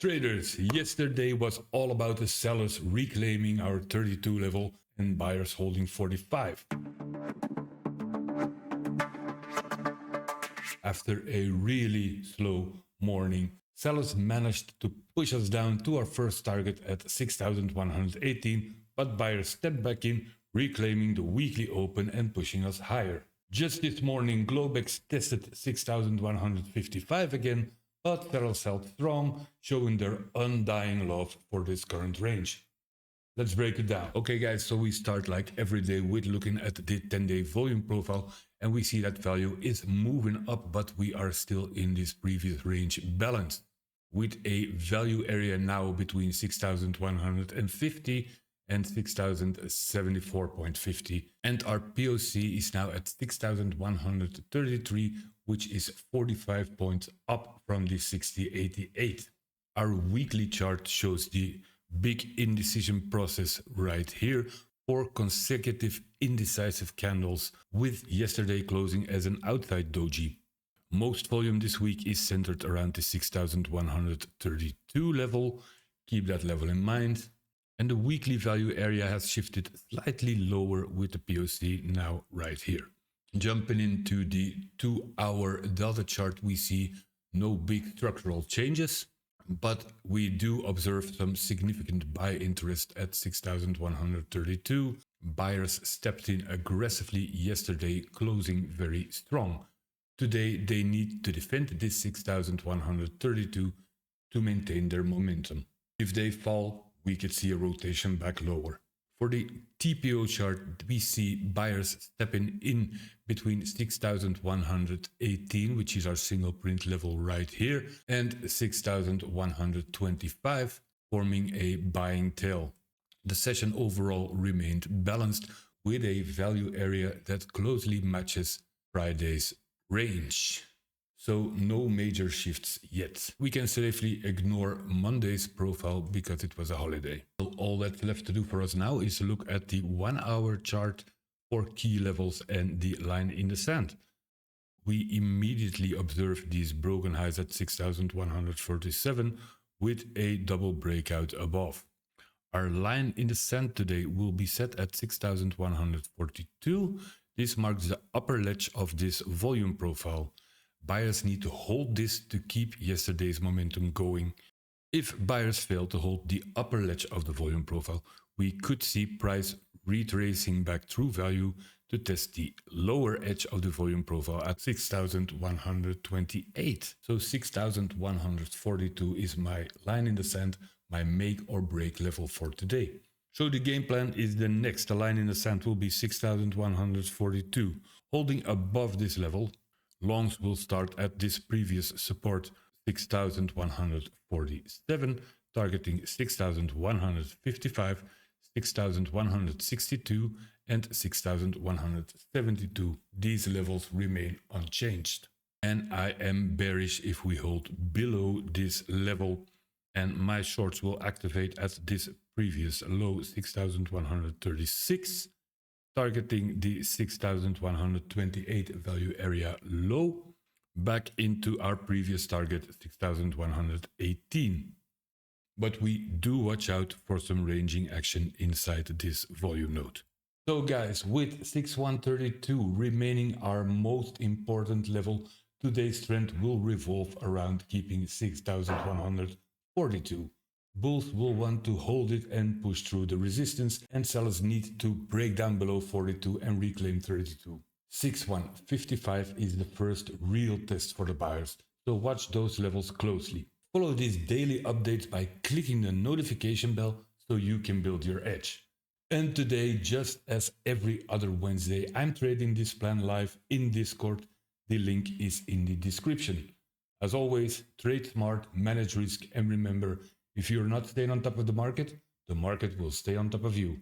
Traders, yesterday was all about the sellers reclaiming our 32 level and buyers holding 45. After a really slow morning, sellers managed to push us down to our first target at 6,118, but buyers stepped back in, reclaiming the weekly open and pushing us higher. Just this morning, Globex tested 6,155 again, but sellers held strong, showing their undying love for this current range. Let's break it down. Okay guys, so we start like every day with looking at the 10-day volume profile, and we see that value is moving up, but we are still in this previous range balance, with a value area now between 6,150 and 6,074.50, and our POC is now at 6,133, which is 45 points up from the 6088. Our weekly chart shows the big indecision process right here, 4 consecutive indecisive candles, with yesterday closing as an outside doji. Most volume this week is centered around the 6,132 level. Keep that level in mind. And the weekly value area has shifted slightly lower with the POC now right here. Jumping into the 2-hour delta chart, we see no big structural changes, but we do observe some significant buy interest at 6,132. Buyers stepped in aggressively yesterday, closing very strong. Today they need to defend this 6,132 to maintain their momentum. If they fall, we could see a rotation back lower. For the TPO chart, we see buyers stepping in between 6,118, which is our single print level right here, and 6,125, forming a buying tail. The session overall remained balanced with a value area that closely matches Friday's range. So no major shifts yet. We can safely ignore Monday's profile because it was a holiday. So all that's left to do for us now is look at the 1-hour chart for key levels and the line in the sand. We immediately observe these broken highs at 6,147 with a double breakout above. Our line in the sand today will be set at 6,142. This marks the upper ledge of this volume profile. Buyers need to hold this to keep yesterday's momentum going. If buyers fail to hold the upper ledge of the volume profile, we could see price retracing back through value to test the lower edge of the volume profile at 6,128. So 6,142 is my line in the sand, my make or break level for today. So the game plan is the next. The line in the sand will be 6,142. Holding above this level, longs will start at this previous support 6,147, targeting 6,155, 6,162 and 6,172. These levels remain unchanged. And I am bearish if we hold below this level, and my shorts will activate at this previous low 6,136. Targeting the 6,128 value area low, back into our previous target 6,118. But we do watch out for some ranging action inside this volume node. So guys, with 6,132 remaining our most important level, today's trend will revolve around keeping 6,142. Bulls will want to hold it and push through the resistance, and sellers need to break down below 42 and reclaim 32. 6,155 is the first real test for the buyers, so watch those levels closely. Follow these daily updates by clicking the notification bell so you can build your edge. And today, just as every other Wednesday, I'm trading this plan live in Discord. The link is in the description. As always, trade smart, manage risk, and remember, if you're not staying on top of the market will stay on top of you.